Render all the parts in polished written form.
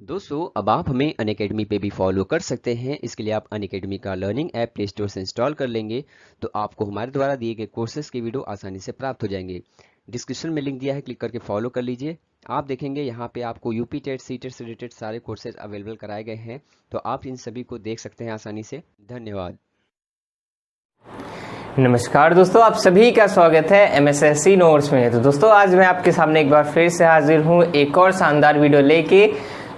दोस्तों अब आप हमें अनअकैडमी पे भी फॉलो कर सकते हैं। इसके लिए आप अनअकैडमी का लर्निंग ऐप प्ले स्टोर से इंस्टॉल कर लेंगे तो आपको हमारे द्वारा दिए गए कोर्सेज के वीडियो आसानी से प्राप्त हो जाएंगे। डिस्क्रिप्शन में लिंक दिया है, क्लिक करके फॉलो कर लीजिए। आप देखेंगे यहाँ पे आपको यूपी टेट सी टेट से रिलेटेड सारे कोर्सेज अवेलेबल कराए गए हैं, तो आप इन सभी को देख सकते हैं आसानी से। धन्यवाद। नमस्कार दोस्तों, आप सभी का स्वागत है MSSC नोट्स में। तो दोस्तों आज मैं आपके सामने एक बार फिर से हाजिर हूँ एक और शानदार वीडियो लेके।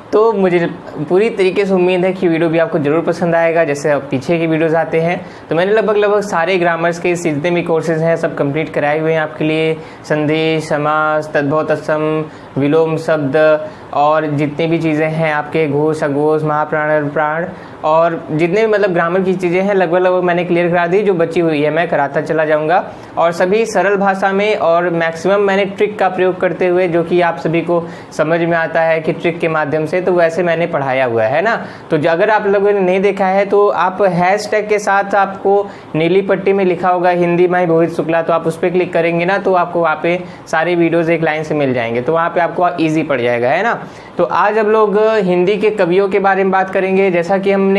तो मुझे पूरी तरीके से उम्मीद है कि वीडियो भी आपको ज़रूर पसंद आएगा। जैसे अब पीछे के वीडियोस आते हैं तो मैंने लगभग सारे ग्रामर्स के जितने भी कोर्सेज हैं सब कंप्लीट कराए हुए हैं आपके लिए। संधि, समास, तद्भव, तत्सम, विलोम शब्द और जितनी भी चीज़ें हैं आपके घोष, अघोष, महाप्राण, प्राण और जितने भी मतलब ग्रामर की चीज़ें हैं लगभग मैंने क्लियर करा दी। जो बची हुई है मैं कराता चला जाऊँगा और सभी सरल भाषा में, और मैक्सिमम मैंने ट्रिक का प्रयोग करते हुए, जो कि आप सभी को समझ में आता है कि ट्रिक के माध्यम से, तो वैसे मैंने पढ़ाया हुआ है ना। तो अगर आप लोगों ने नहीं देखा है तो आप हैशटैग के साथ आपको नीली पट्टी में लिखा होगा हिंदी माई मोहित शुक्ला, तो आप उस पर क्लिक करेंगे ना तो आपको वहाँ पे सारे वीडियोज़ एक लाइन से मिल जाएंगे, तो वहाँ पे आपको ईजी पड़ जाएगा, है ना। तो आज हम लोग हिंदी के कवियों के बारे में बात करेंगे। जैसा कि हम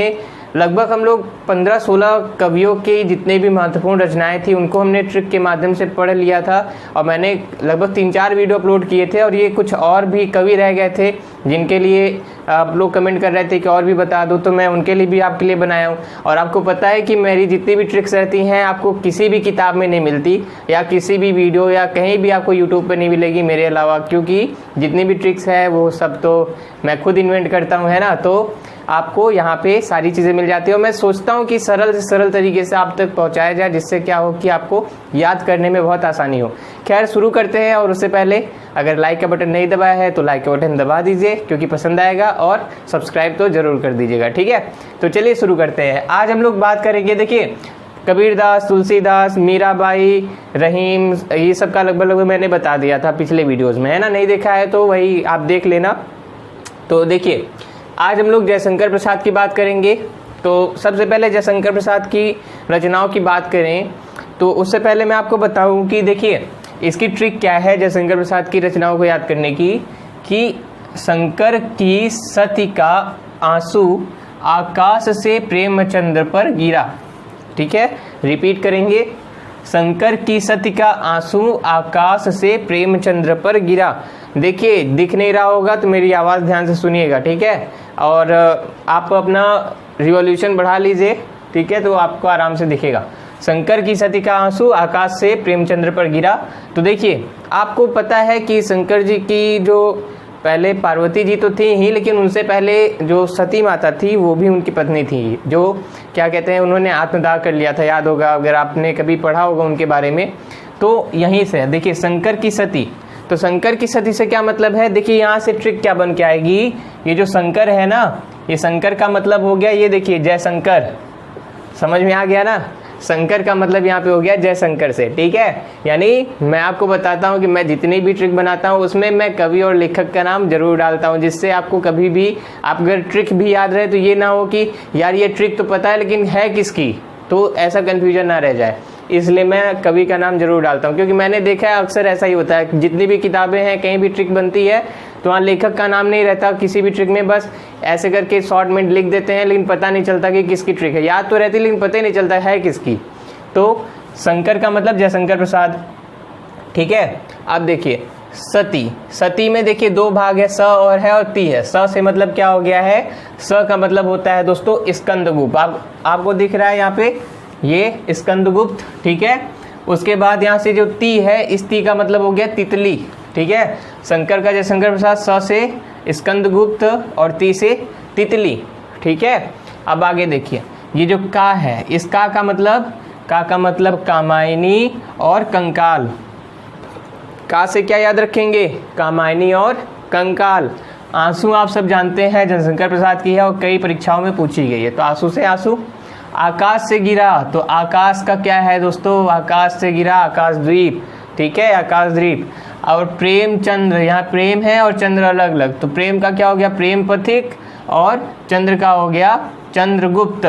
लोग 15-16 कवियों की जितने भी महत्वपूर्ण रचनाएं थी उनको हमने ट्रिक के माध्यम से पढ़ लिया था, और मैंने लगभग 3-4 वीडियो अपलोड किए थे। और ये कुछ और भी कवि रह गए थे जिनके लिए आप लोग कमेंट कर रहे थे कि और भी बता दो, तो मैं उनके लिए भी आपके लिए बनाया हूँ। और आपको पता है कि मेरी जितनी भी ट्रिक्स रहती हैं आपको किसी भी किताब में नहीं मिलती, या किसी भी वीडियो या कहीं भी आपको यूट्यूब पर नहीं मिलेगी मेरे अलावा, क्योंकि जितनी भी ट्रिक्स है वो सब तो मैं खुद इन्वेंट करता हूँ, है ना। तो आपको यहाँ पे सारी चीज़ें मिल जाती है, और मैं सोचता हूँ कि सरल से सरल तरीके से आप तक पहुँचाया जाए, जिससे क्या हो कि आपको याद करने में बहुत आसानी हो। खैर शुरू करते हैं, और उससे पहले अगर लाइक का बटन नहीं दबाया है तो लाइक का बटन दबा दीजिए क्योंकि पसंद आएगा, और सब्सक्राइब तो ज़रूर कर दीजिएगा, ठीक है। तो चलिए शुरू करते हैं। आज हम लोग बात करेंगे, देखिए कबीरदास, तुलसीदास, मीराबाई, रहीम, ये सब का लगभग मैंने बता दिया था पिछले वीडियोज़ में, है ना। नहीं देखा है तो वही आप देख लेना। तो देखिए आज हम लोग जयशंकर प्रसाद की बात करेंगे। तो सबसे पहले जयशंकर प्रसाद की रचनाओं की बात करें तो उससे पहले मैं आपको बताऊं कि देखिए इसकी ट्रिक क्या है जयशंकर प्रसाद की रचनाओं को याद करने की, कि शंकर की सती का आंसू आकाश से प्रेमचंद्र पर गिरा। ठीक है, रिपीट करेंगे। शंकर की सती का आंसू आकाश से प्रेमचंद्र पर गिरा। देखिए दिख नहीं रहा होगा तो मेरी आवाज़ ध्यान से सुनिएगा, ठीक है। और आप अपना रिवॉल्यूशन बढ़ा लीजिए, ठीक है, तो आपको आराम से दिखेगा। शंकर की सती का आंसू आकाश से प्रेमचंद्र पर गिरा। तो देखिए आपको पता है कि शंकर जी की जो पहले पार्वती जी तो थी ही, लेकिन उनसे पहले जो सती माता थी वो भी उनकी पत्नी थी, जो क्या कहते हैं उन्होंने आत्मदाह कर लिया था। याद होगा अगर आपने कभी पढ़ा होगा उनके बारे में। तो यहीं से देखिए शंकर की सती, तो शंकर की सती से क्या मतलब है, देखिए यहाँ से ट्रिक क्या बन के आएगी। ये जो शंकर है ना, ये शंकर का मतलब हो गया, ये देखिए जयशंकर, समझ में आ गया ना। शंकर का मतलब यहाँ पे हो गया जयशंकर से, ठीक है। यानी मैं आपको बताता हूँ कि मैं जितनी भी ट्रिक बनाता हूँ उसमें मैं कवि और लेखक का नाम जरूर डालता हूँ, जिससे आपको कभी भी आप अगर ट्रिक भी याद रहे तो ये ना हो कि यार ये ट्रिक तो पता है लेकिन है किसकी, तो ऐसा कन्फ्यूजन ना रह जाए। इसलिए मैं कवि का नाम जरूर डालता हूँ, क्योंकि मैंने देखा है अक्सर ऐसा ही होता है। जितनी भी किताबें हैं कहीं भी ट्रिक बनती है तो वहाँ लेखक का नाम नहीं रहता किसी भी ट्रिक में, बस ऐसे करके शॉर्ट में लिख देते हैं, लेकिन पता नहीं चलता कि किसकी ट्रिक है। याद तो रहती लेकिन पता ही नहीं चलता है किसकी। तो शंकर का मतलब जयशंकर प्रसाद, ठीक है। अब देखिए सती, सती में देखिए दो भाग है, स और है और ती है। स से मतलब क्या हो गया है, स का मतलब होता है दोस्तों स्कंदगुप्त। आपको दिख रहा है यहाँ पे ये स्कंदगुप्त, ठीक है। उसके बाद यहाँ से जो ती है, इस ती का मतलब हो गया तितली, ठीक है। शंकर का जयशंकर प्रसाद स से स्कंदगुप्त और ती से तितली, ठीक है। अब आगे देखिए ये जो का है, इस का का मतलब कामायनी और कंकाल। का से क्या याद रखेंगे, कामायनी और कंकाल। आंसू आप सब जानते हैं जयशंकर प्रसाद की है और कई परीक्षाओं में पूछी गई है। तो आंसू से आंसू, आकाश से गिरा, तो आकाश का क्या है दोस्तों, आकाश से गिरा आकाशद्वीप, ठीक है, आकाशद्वीप। और प्रेमचंद्र, यहाँ प्रेम है और चंद्र अलग अलग, तो प्रेम का क्या हो गया प्रेम पथिक, और चंद्र का हो गया चंद्रगुप्त।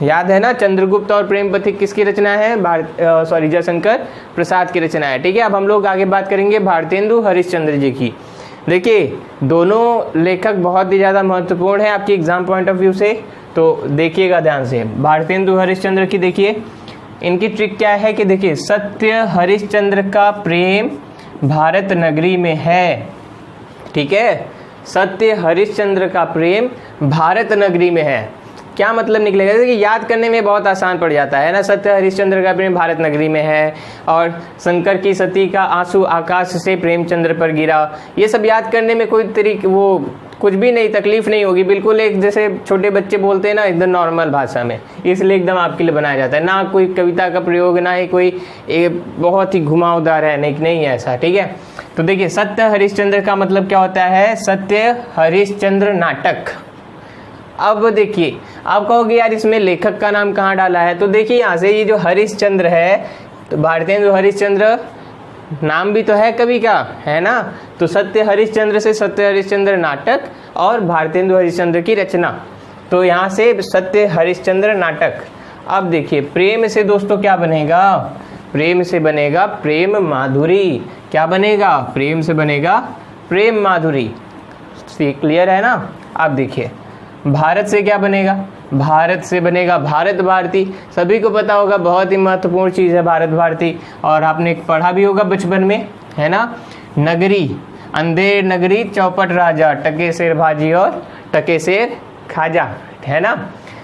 याद है ना, चंद्रगुप्त और प्रेम पथिक किसकी रचना है, जयशंकर प्रसाद की रचना है, ठीक है। अब हम लोग आगे बात करेंगे भारतेंदु हरिश्चंद्र जी की। देखिए दोनों लेखक बहुत ही ज़्यादा महत्वपूर्ण है आपकी एग्जाम पॉइंट ऑफ व्यू से, तो देखिएगा ध्यान से। भारतेंदु हरिश्चंद्र की देखिए इनकी ट्रिक क्या है कि देखिए सत्य हरिश्चंद्र का प्रेम भारत नगरी में है, ठीक है, सत्य हरिश्चंद्र का प्रेम भारत नगरी में है। क्या मतलब निकलेगा? देखिए याद करने में बहुत आसान पड़ जाता है ना, सत्य हरिश्चंद्र का प्रेम भारत नगरी में है, और शंकर की सती का आंसू आकाश से प्रेमचंद्र पर गिरा, ये सब याद करने में कोई तरीके वो कुछ भी नहीं, तकलीफ नहीं होगी, बिल्कुल एक जैसे छोटे बच्चे बोलते हैं ना एकदम नॉर्मल भाषा में, इसलिए एकदम आपके लिए बनाया जाता है। ना कोई कविता का प्रयोग, ना ही कोई बहुत ही घुमावदार है, नहीं है ऐसा, ठीक है। तो देखिए सत्य हरिश्चंद्र का मतलब क्या होता है? सत्य हरिश्चंद्र नाटक। अब देखिए आप कहोगे यार इसमें लेखक का नाम कहाँ डाला है, तो देखिए यहाँ से ये जो हरिश्चंद्र है, तो भारतेंदु हरिश्चंद्र नाम भी तो है कवि का, है ना, तो सत्य हरिश्चंद्र से सत्य हरिश्चंद्र नाटक और भारतेंदु हरिश्चंद्र की रचना, तो यहाँ से सत्य हरिश्चंद्र नाटक। अब देखिए प्रेम से दोस्तों क्या बनेगा? प्रेम से बनेगा प्रेम माधुरी। क्या बनेगा? प्रेम से बनेगा प्रेम माधुरी। क्लियर है ना? अब देखिए भारत से क्या बनेगा? भारत से बनेगा भारत भारती। सभी को पता होगा बहुत ही महत्वपूर्ण चीज़ है भारत भारती, और आपने पढ़ा भी होगा बचपन में, है ना। नगरी, अंधेर नगरी चौपट राजा, टके शेर भाजी और टके शेर खाजा, है ना।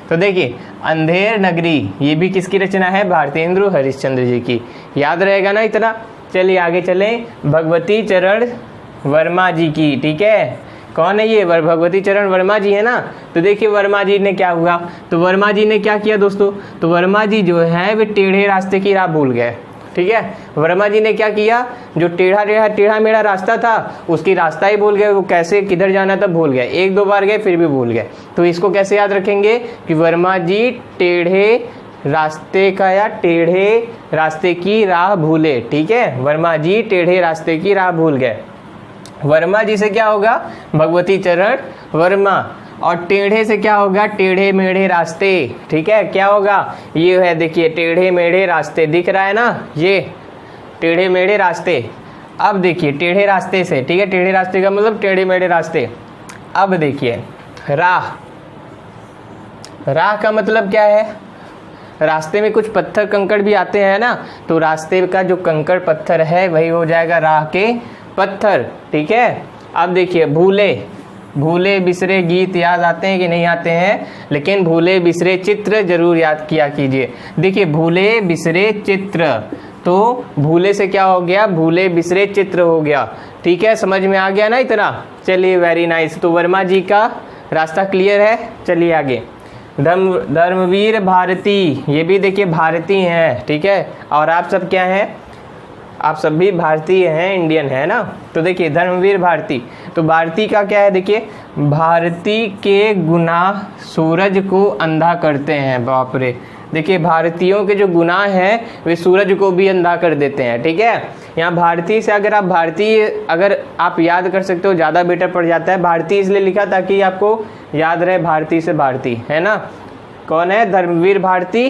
तो देखिए अंधेर नगरी ये भी किसकी रचना है? भारतेंदु हरिश्चंद्र जी की। याद रहेगा ना इतना? चलिए आगे चलें। भगवती चरण वर्मा जी की, ठीक है। कौन है ये? भगवती चरण वर्मा जी है ना। तो देखिए वर्मा जी ने क्या हुआ, तो वर्मा जी ने क्या किया दोस्तों, तो वर्मा जी जो है वे टेढ़े रास्ते की राह भूल गए, ठीक है। वर्मा जी ने क्या किया, जो टेढ़ा मेढ़ा रास्ता था उसकी रास्ता ही भूल गए, वो कैसे किधर जाना था भूल गए, एक दो बार गए फिर भी भूल गए। तो इसको कैसे याद रखेंगे कि वर्मा जी टेढ़े रास्ते का या टेढ़े रास्ते की राह भूले, ठीक है। वर्मा जी टेढ़े रास्ते की राह भूल गए। वर्मा जी से क्या होगा? भगवती चरण वर्मा। और टेढ़े से क्या होगा? टेढ़े मेढ़े रास्ते, ठीक है। क्या होगा? ये है देखिए टेढ़े मेढ़े रास्ते, दिख रहा है ना, ये टेढ़े मेढ़े रास्ते। अब देखिए टेढ़े रास्ते से, ठीक है, टेढ़े रास्ते का मतलब टेढ़े मेढ़े रास्ते। अब देखिए राह, राह का मतलब क्या है? रास्ते में कुछ पत्थर कंकड़ भी आते हैं ना, तो रास्ते का जो कंकड़ पत्थर है वही हो जाएगा राह के पत्थर, ठीक है। अब देखिए भूले, भूले बिसरे गीत याद आते हैं कि नहीं आते हैं? लेकिन भूले बिसरे चित्र जरूर याद किया कीजिए। देखिए भूले बिसरे चित्र, तो भूले से क्या हो गया? भूले बिसरे चित्र हो गया, ठीक है। समझ में आ गया ना इतना? चलिए वेरी नाइस। तो वर्मा जी का रास्ता क्लियर है। चलिए आगे। धर्मवीर भारती, ये भी देखिए भारती हैं, ठीक है। और आप सब क्या हैं? आप सब भी भारतीय हैं, इंडियन है ना। तो देखिए धर्मवीर भारती, तो भारती का क्या है? देखिए भारती के गुनाह सूरज को अंधा करते हैं। बाप रे, देखिए भारतीयों के जो गुनाह हैं वे सूरज को भी अंधा कर देते हैं, ठीक है। यहाँ भारती से अगर आप भारतीय अगर आप याद कर सकते हो ज़्यादा बेटर पड़ जाता है। भारती इसलिए लिखा ताकि आपको याद रहे भारती से भारती, है ना। कौन है? धर्मवीर भारती,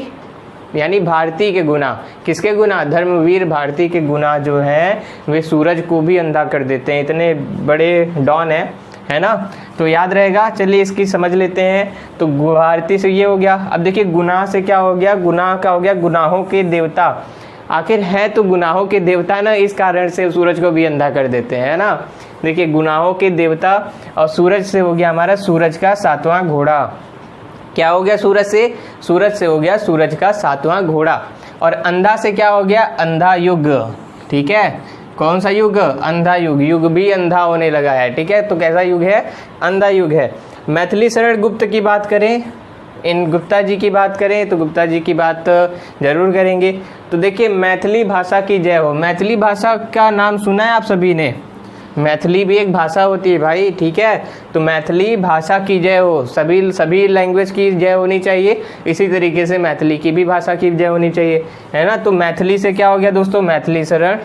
यानी भारती के गुनाह। किसके गुनाह? धर्मवीर भारती के गुनाह जो हैं वे सूरज को भी अंधा कर देते हैं। इतने बड़े डॉन है ना, तो याद रहेगा। चलिए इसकी समझ लेते हैं। तो भारती से ये हो गया। अब देखिए गुनाह से क्या हो गया? गुनाह का हो गया गुनाहों के देवता। आखिर है तो गुनाहों के देवता ना, इस कारण से सूरज को भी अंधा कर देते हैं, है ना। देखिए गुनाहों के देवता, और सूरज से हो गया हमारा सूरज का सातवां घोड़ा। क्या हो गया? सूरज से, सूरज से हो गया सूरज का सातवां घोड़ा। और अंधा से क्या हो गया? अंधा युग, ठीक है। कौन सा युग? अंधा युग। युग भी अंधा होने लगा है, ठीक है। तो कैसा युग है? अंधा युग है। मैथिली शरण गुप्त की बात करें, इन गुप्ता जी की बात करें, तो गुप्ता जी की बात जरूर करेंगे। तो देखिए मैथिली भाषा की जय हो। मैथिली भाषा का नाम सुना है आप सभी ने? मैथिली भी एक भाषा होती है भाई, ठीक है। तो मैथिली भाषा की जय हो। सभी लैंग्वेज की जय होनी चाहिए, इसी तरीके से मैथिली की भी भाषा की जय होनी चाहिए, है ना। तो मैथिली से क्या हो गया दोस्तों? मैथिली शरण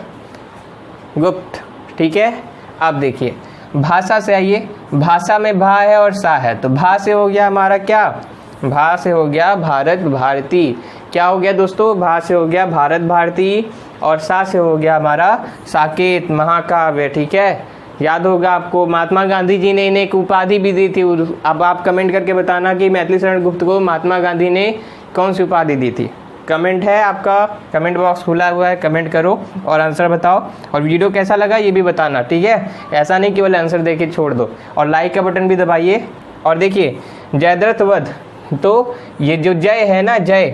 गुप्त, ठीक है। अब देखिए भाषा से आइए। भाषा में भा है और सा है, तो भा से हो गया हमारा क्या? भा से हो गया भारत भारती। क्या हो गया दोस्तों? भा से हो गया भारत भारती, और सा से हो गया हमारा साकेत महाकाव्य, ठीक है। याद होगा आपको, महात्मा गांधी जी ने इन्हें एक उपाधि भी दी थी। अब आप कमेंट करके बताना कि मैथिली शरण गुप्त को महात्मा गांधी ने कौन सी उपाधि दी थी। कमेंट है आपका, कमेंट बॉक्स खुला हुआ है, कमेंट करो और आंसर बताओ। और वीडियो कैसा लगा ये भी बताना, ठीक है। ऐसा नहीं केवल आंसर दे के छोड़ दो। और लाइक का बटन भी दबाइए। और देखिए जयद्रथ वध, तो ये जो जय है ना, जय,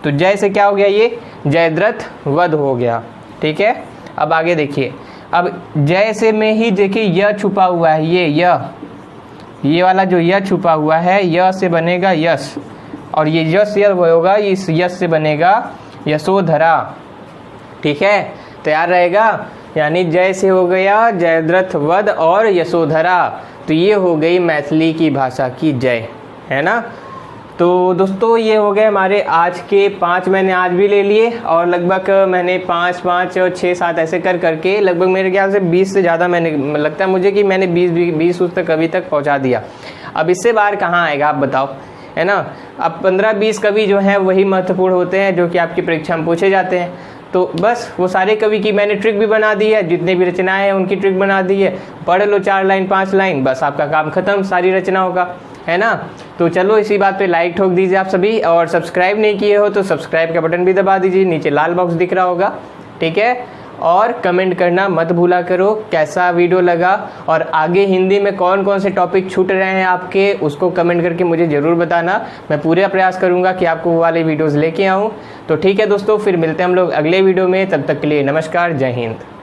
तो जय से क्या हो गया, ये जयद्रथ वध हो गया, ठीक है। अब आगे देखिए, अब जय से में ही देखिए यह छुपा हुआ है, ये वाला जो यह छुपा हुआ है, यह से बनेगा यश, और ये यश यह होगा, इस यश से बनेगा यशोधरा, ठीक है। तैयार रहेगा, यानी जय से हो गया जयद्रथ वध और यशोधरा, तो ये हो गई मैथिली की भाषा की जय, है ना। तो दोस्तों ये हो गए हमारे आज के 5, मैंने आज भी ले लिए, और लगभग मैंने 5, 5 और 6, 7 ऐसे कर करके लगभग मेरे ख्याल से 20 से ज़्यादा मैंने, लगता है मुझे कि मैंने 20 उस तक कवि तक पहुंचा दिया। अब इससे बाहर कहाँ आएगा आप बताओ, है ना। अब 15-20 कवि जो हैं वही महत्वपूर्ण होते हैं, जो कि आपकी परीक्षा में पूछे जाते हैं। तो बस वो सारे कवि की मैंने ट्रिक भी बना दी है, जितने भी रचनाएं हैं उनकी ट्रिक बना दी है। पढ़ लो 4 लाइन 5 लाइन, बस आपका काम खत्म सारी रचनाओं का, है ना। तो चलो इसी बात पे लाइक ठोक दीजिए आप सभी, और सब्सक्राइब नहीं किए हो तो सब्सक्राइब का बटन भी दबा दीजिए, नीचे लाल बॉक्स दिख रहा होगा, ठीक है। और कमेंट करना मत भूला करो कैसा वीडियो लगा, और आगे हिंदी में कौन कौन से टॉपिक छूट रहे हैं आपके, उसको कमेंट करके मुझे ज़रूर बताना। मैं पूरा प्रयास करूंगा कि आपको वो वाले वीडियोज़ लेके आऊँ। तो ठीक है दोस्तों, फिर मिलते हैं हम लोग अगले वीडियो में, तब तक के लिए नमस्कार, जय हिंद।